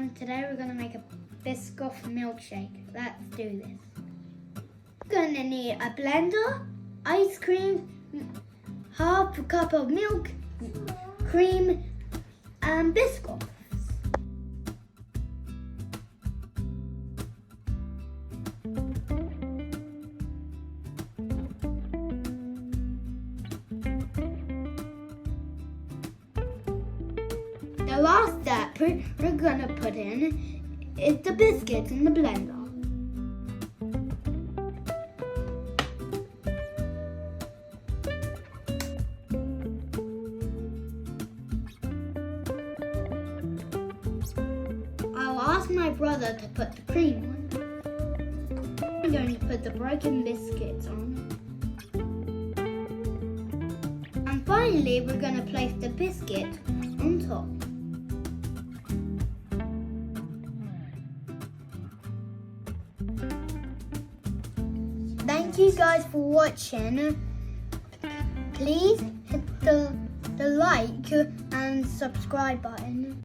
and today we're going to make a Biscoff milkshake. Let's do this. We're going to need a blender, ice cream, half a cup of milk, cream, and Biscoff. The last step we're gonna put in is the biscuits in the blender. I'll ask my brother to put the cream on. I'm going to put the broken biscuits on. And finally, we're going to place the biscuit on top. Thank you guys for watching. Please hit the like and subscribe button.